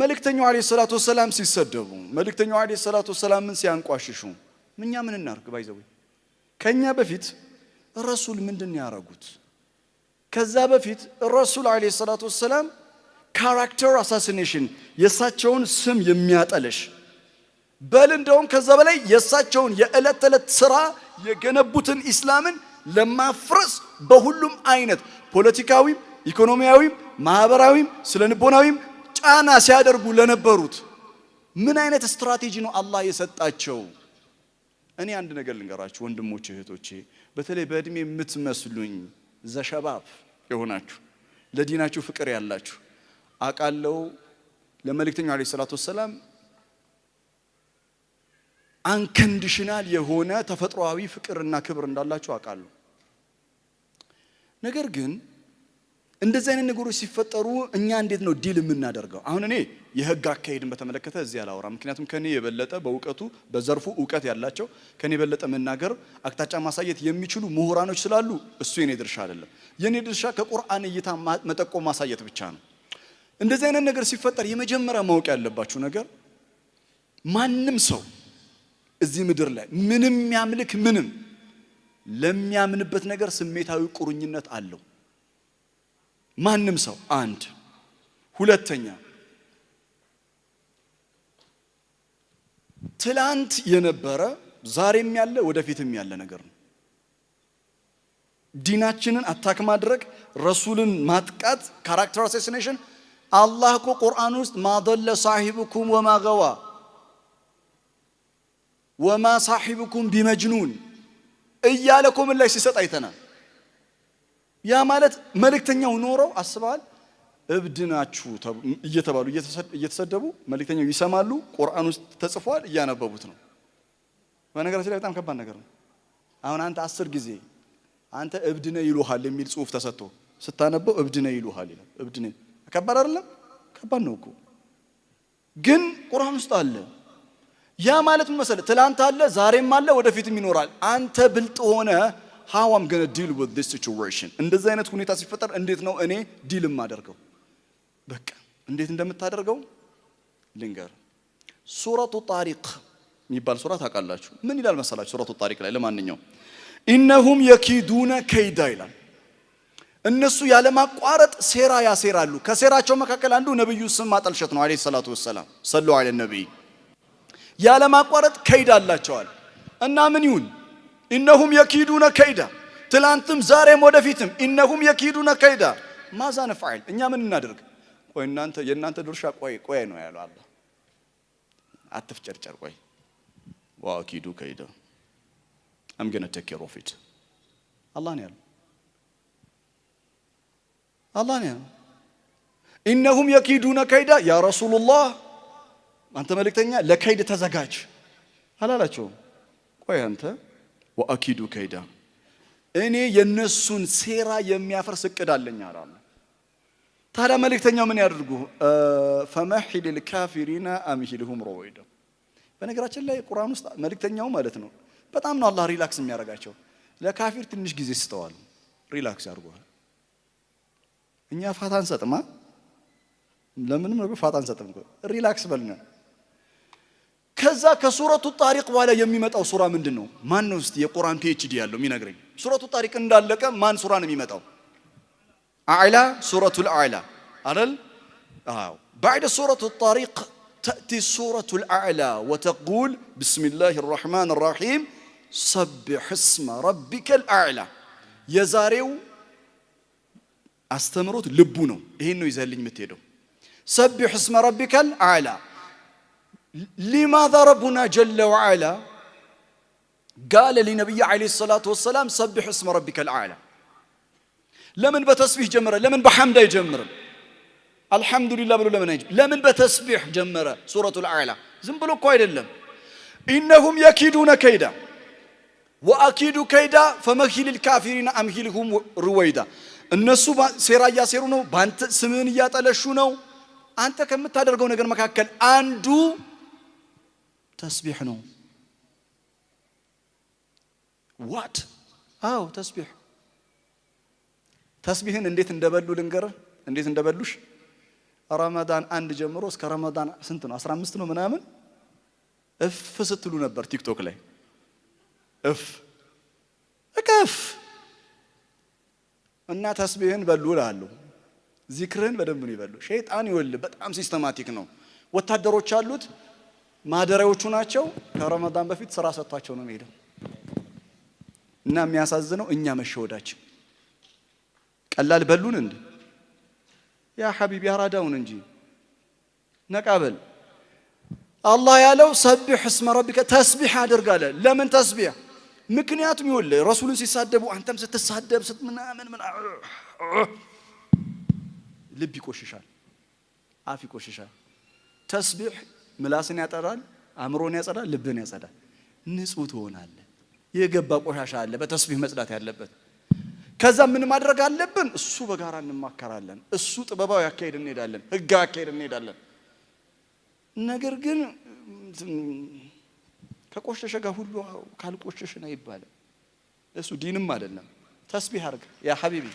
መልእክተኛው አለይሂ ሰላቱ ወሰለም ሲሰደቡ መልእክተኛው አለይሂ ሰላቱ ወሰለም ምን ሲያንቋሽሹ እኛ ምን እናርግ ባይዘው ከኛ በፊት ረሱል ምንድን ያረጉት ከዛ በፊት ረሱል አለይሂ ሰላቱ ወሰለም ካራክተር አሳሲኔሽን የሳቸውን ስም የሚያጠለሽ በል እንደውም ከዛ በላይ የሳቸውን የዕለት ተዕለት ስራ የገነቡትን እስላምን ለማፍረስ በሁሉም አይነት ፖለቲካዊ ኢኮኖሚያዊ ማህበራዊ ስለንቦናዊ ጫና ሲያደርጉ ለነበሩት ምን አይነት ስትራቴጂ ነው አላህ የሰጣቸው እኔ አንድ ነገር ልንገራችሁ ወንድሞቼ እህቶቼ በተለይ በእድሜ የምትመስሉኝ ዘሸባብ የሆናችሁ ለዲናችሁ ፍቅር ያላችሁ አቃለው ለመልእክተኛው አለይሂ ሰላቱ ወሰለም አንኮንዲሽናል የሆነ ተፈጥሯዊ ፍቅርና ክብር እንዳላችሁ አቃለሁ ነገር ግን እንደዚህ አይነት ነገሮች ሲፈጠሩ እኛ እንዴት ነው ዲል የምናደርገው አሁን እኔ የህግ አካሄድን በተመለከተ እዚህ አላወራ ምክንያቱም ከኔ የበለጠ በእውቀቱ በዘርፉ እውቀት ያላቸው ከኔ የበለጠ መናገር አቅጣጫ ማሳየት የሚችሉ ምሁራኖች ስላሉ እሱ የኔ ድርሻ አይደለም የኔ ድርሻ ከቁርአን እይታ መጠቆም ማሳየት ብቻ ነው እንደዚህ አይነት ነገር ሲፈጠር የመጀመሪያ ማወቅ ያለባችሁ ነገር ማንም ሰው እዚህ ምድር ላይ ምንም ያምልክ ምንም ለሚያምንበት ነገር ስሜታዊ ቁርኝነት አለው ማንም ሰው አንድ ሁለተኛ ትላንት የነበረ ዛሬም ያለ ወደፊትም ያለ ነገር ነው ዲናችንን አታክ ማድረግ ረሱልን ማጥቃት ካራክተር አሳሲኔሽን አላህ እኮ ቁርአን ውስጥ ማደለ ሳሂቡኩም ወማ ገዋ ወማ ሳሂቡኩም ቢመጅኑን እያለኮ ምን ላይ ሲሰጥ አይተናል ያ ማለት መልእክተኛው ኖረው አስባል እብድናችሁ እየተባሉ እየተሰደቡ መልእክተኛው ይሰማሉ ቁርአን ውስጥ ተጽፏል እያነበቡት ነው በነገራችን ላይ በጣም ከባድ ነገር ነው አሁን አንተ 10 ጊዜ አንተ እብድነ ይሉሃል የሚል ጽሁፍ ተሰጥቶ ስታነበው እብድነ ይሉሃል ይላል እብድነ ከባድ አይደለም ከባድ ነው እኮ ግን ቁርአን ውስጥ አለ ያ ማለት ምን መሰለ ትላንት አለ ዛሬም አለ ወደፊትም ይኖራል አንተ ብልጥ ሆነ how I'm going to deal with this situation እንደዚህ አይነት ሁኔታ ሲፈጠር እንዴት ነው እኔ ዲል ማደርገው በቃ እንዴት እንደምታደርገው ልንገር ሱረቱ ጣሪቅ የሚባል ሱራ ታውቃላችሁ ምን ይላል መሰላችሁ ሱረቱ ጣሪቅ ላይ ለማንኛውም ኢነሁም የኪዱነ ከይዳ ይላል እነሱ ያለ ማቋረጥ ሴራ ያሴራሉ ከሴራቸው መካከል አንዱ ነብዩ ስም ማጠልሸት ነው አለይሂ ሰላቱ ወሰለም ሰለላሁ ዐለይሂ ነብይ ያለ ማቋረጥ ከይዳ አላቸዋል እና ምን ይሁን ኢነሁም የኪዱነ ከይዳ ትላንትም ዛሬም ወደፊትም ኢነሁም የኪዱነ ከይዳ ማዛ ነፍዓል እኛ ምን እናደርግ ቆይ እናንተ የእናንተ ድርሻ ቆይ ነው ያለው አላህ አትፍጨርጨር ቆይ ወአኪዱ ከይዳ I'm going to take care of it አላህ ነው ያለው አላህ ነው ያለው ኢነሁም የኪዱነ ከይዳ ያ ረሱላህ አንተ መልእክተኛ ለከይድ ተዘጋጅ አላላቸው ቆይ አንተ ወአኪዱ ከይዳ እኔ የነሱን ሴራ የሚያፈርስ እቅድ አለኝ አላለ ታዲያ መልእክተኛው ምን ያድርጉ ፈመሂል الكافرين امهلهم رويدا በነገራችን ላይ ቁርአን ውስጥ መልእክተኛው ማለት ነው በጣም ነው አላህ ሪላክስ የሚያረጋቸው ለካፊር ትንሽ ጊዜ ስተዋል ሪላክስ ያርጓል እኛ ፋታን ሰጥማ ለምንም ነው ፋታን ሰጥም ሪላክስ በልና ከዛ ከሱረቱ ጣሪቅ በኋላ የሚመጣው ሱራ ምንድነው ማን ነው እስቲ የቁርአን ፒኤችዲ ያለው የሚነግረኝ ሱረቱ ጣሪቅ እንዳለቀ ማን ሱራ ነው የሚመጣው አዕላ ሱረቱል አዕላ አይደል አዎ بعد سورة الطارق تأتي سورة الأعلى وتقول بسم الله الرحمن الرحيم سبح اسم ربك الأعلى يزاريو استمرت ልቡ ነው ይሄን ነው ይዘልኝ የምትሄደው سبح اسم ربك الأعلى لماذا ربنا جل وعلا قال لنبي عليه الصلاة والسلام سبح اسم ربك الأعلى لمن بتسبيح جمرة لمن بحمد يجمر الحمد لله بلو لمن بتسبيح جمرة سورة الأعلى زنبلو كويد اللهم إنهم يكيدون كيدا وأكيد كيدا فمهل الكافرين أمهلهم رويدا الناس سيرا ياسيرونو بانت سمنيات ألشونو أنت كم تدرجون أجر مكاكل أندو تسبيحنا what تسبيح تسبيحن انديت اندبلو لنجر انديت اندبلوش ረመዳን 1 ጀምሮ እስከ ረመዳን ስንት ነው 15 ነው ምናምን እፍ ስትሉ ነበር ቲክቶክ ላይ እፍ እና ተስቢህን በሉ እላለሁ ዚክርን በደንብ ነው ይበሉ ሸይጣን ይወል በጣም ሲስተማቲክ ነው ወታደሮች አሉት ማደሪያዎቹ ናቸው ከረመዳን በፊት ስራ ሰጥቷቸው ነው የሚሄደው እና የሚያሳዝነው እኛ መሸወዳችን ቀላል በሉን እንዴ ያ ሐቢቢ ያራዳውን እንጂ ነቃበል አላህ ያለው ሰብህ እስመ ረቢከ ተስቢህ አድርጋለ ለምን ተስቢህ ምክንያቱም ይወል ረሱሉን ሲሳደቡ አንተም ስትሳደብ ስትምናምን ልብ ይቆሽሻል አፍ ይቆሽሻል ተስቢህ ምላስን ያጠራል አእምሮን ያጸዳል ልብን ያጸዳል ንጹህ ትሆናለህ የገባ ቆሻሻ አለ በተስቢህ መጽዳት ያለበት ከዛ ምን ማድረግ አለብን እሱ በጋራ እንማከራለን እሱ ጥበባው ያካሄድ እንሄዳለን ህግ ያካሄድ እንሄዳለን ነገር ግን ከቆሸሸ ጋር ሁሉ ካልቆሸሽና ይባላል እሱ ዲንም አይደለም ተስቢህ አድርግ ያ ሐቢቢ